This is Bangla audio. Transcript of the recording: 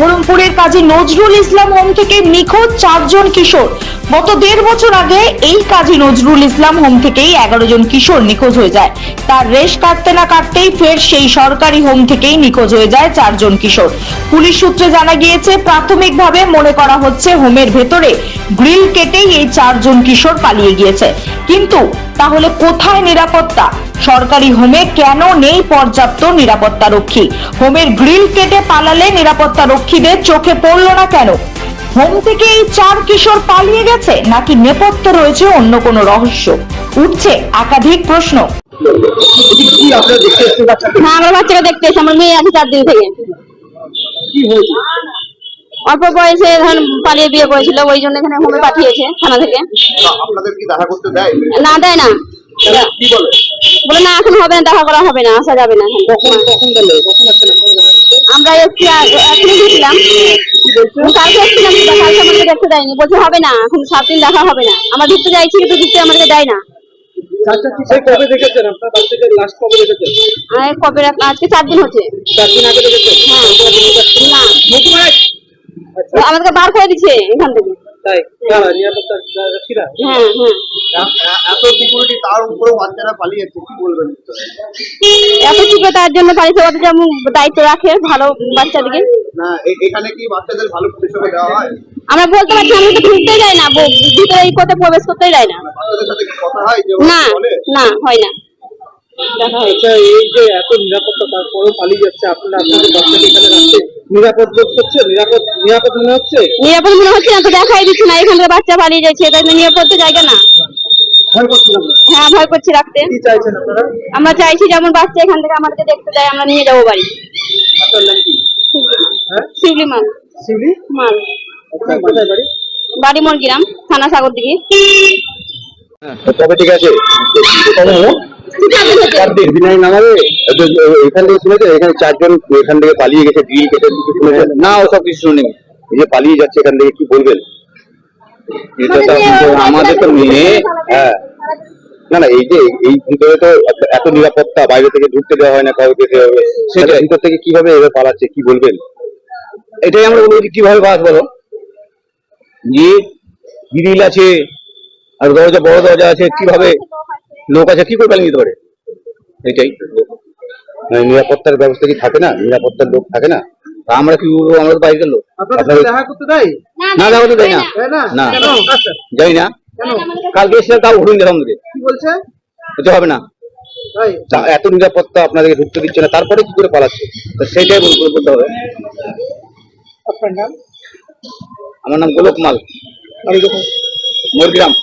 বহরমপুরের কাজী নজরুল ইসলাম হোম থেকে নিখোঁজ 4 জন কিশোর। গত 1.5 বছর আগে এই কাজী নজরুল ইসলাম হোম থেকেই 11 জন কিশোর নিখোঁজ হয়ে যায়। তার রেশ কাটতে না কাটতেই ফের সেই সরকারি হোম থেকেই নিখোঁজ হয়ে যায় 4 জন কিশোর। পুলিশ সূত্রে জানা গিয়েছে, প্রাথমিকভাবে মনে করা হচ্ছে হোমের ভেতরে গ্রিল কেটেই এই 4 জন কিশোর পালিয়ে গিয়েছে। কিন্তু তাহলে কোথায় নিরাপত্তা? সরকারি হোমে কেন নেই পর্যাপ্ত নিরাপত্তা রক্ষী? হোমের গ্রিল কেটে পালালে নিরাপত্তা রক্ষীদের চোখে পড়ল না কেন? হোম থেকে এই 4 কিশোর পালিয়ে গেছে নাকি নেপথ্যে রয়েছে অন্য কোনো রহস্য? উঠছে একাধিক প্রশ্ন। আমরা বাচ্চাকে দেখতে এসে, আমার মেয়ে আছে 4 দিন থেকে। অল্প বয়সে ধর পালিয়ে বিয়ে করেছিল, ওই জন্য এখানে হোমে পাঠিয়েছে থানা থেকে। আপনাদের কি দেখা করতে দেয়? না, দেয় না। কি বলে? বলে না, এখন হবে না, দেখা করা হবে না, আসা যাবে না। আমরা এসছি, এখনই গেছিলাম, কালকে এসছিলাম, কালকে আমাকে দেখতে দেয়নি, বলছে হবে না, এখন 7 দিন দেখা হবে না। আমরা ঢুকতে চাইছি কিন্তু ঢুকতে আমাদেরকে দেয় না। কবে দেখেছেন আপনার বাচ্চাকে? লাস্ট কবে দেখেছেন? কবে? আজকে 4 দিন হচ্ছে। 4 দিন আগে দেখেছেন? হ্যাঁ। না, আমাদেরকে বার করে দিচ্ছে এখান থেকে। তাই নিরাপত্তা রক্ষীরা? হ্যাঁ হ্যাঁ। এত সিকিউরিটি, তার উপরে বাচ্চারা পালিয়েছে, কি বলবেন? এত সিকিউরিটির জন্য পালিয়েছে, ওদের যেমন দায়িত্ব রাখে ভালো বাচ্চাদেরকে। না, এখানে কি বাচ্চাদের ভালো পরিষেবা দেওয়া হয়? আমরা বলতে পারছি, আমরা তো ঢুকতেই যাই না, ভিতরে এই করতে প্রবেশ করতেই যাই না। বাচ্চাদের সাথে কি কথা হয়? না না, হয় না। আচ্ছা, এই যে এত নিরাপত্তা তারপরেও পালিয়ে যাচ্ছে, আপনারা আপনাদের বাচ্চাকে এখানে রাখতে নিরাপদ বোধ করছে? নিরাপদ মনে হচ্ছে? নিরাপদ মনে হচ্ছে না তো, দেখাই দিচ্ছে না, এখান থেকে বাচ্চা পালিয়ে যাচ্ছে, তাই নিরাপদ জায়গা না। ভয় করছিলাম। হ্যাঁ, ভয় করছি রাখতে। কি চাইছেন আপনারা? আমরা চাইছি যেমন বাচ্চা এখান থেকে আমাদেরকে দেখতে দেয়, আমরা নিয়ে যাবো বাড়ি। আপনার নাম কি? হ্যাঁ, শিউলি মাল। শিউলি মাল। আচ্ছা, কোথায় বাড়ি? বাড়ি মরগ্রাম, থানা সাগরদিঘি। তবে ঠিক আছে, কবে হলো? 4 দিন বিনয় নামাবে। এখান থেকে শুনেছে এখানে 4 জন এখান থেকে পালিয়ে গেছে, গ্রিল কেটে কিছু শুনেছেন? না, ওসব কিছু শুনিনি। এই যে পালিয়ে যাচ্ছে এখান থেকে, কি বলবেন? এটা তো আমাদের তো মেয়ে। হ্যাঁ, না না, এই যে এই ভিতরে তো এত নিরাপত্তা, বাইরে থেকে ঢুকতে দেওয়া হয় না কাউকে, সেটা ভিতর থেকে কিভাবে এভাবে পালাচ্ছে, কি বলবেন? এটাই আমরা বলবো, কিভাবে বাস বলো, যে গ্রিল আছে আর দরজা, বড় দরজা আছে, কিভাবে লোক আছে, কি করে পালিয়ে যেতে পারে? এটাই নিরাপত্তার ব্যবস্থা কি থাকে না? নিরাপত্তার লোক থাকে না? আমরা কি বলবো? আমরা তো বাইরের লোক। দেখা করতে দেয় না? দেখা করতে দেয় না। না, যাই না। কালকে এসে তাও ঘুরিয়ে দিলাম আমাদের। কি বলছে? এটা হবে না, এত নিরাপত্তা আপনাদেরকে ঢুকতে দিচ্ছে না, তারপরে কি করে পালাচ্ছে? সেইটাই বলতে হবে। আপনার নাম? আমার নাম গোলক মাল, মরগ্রাম।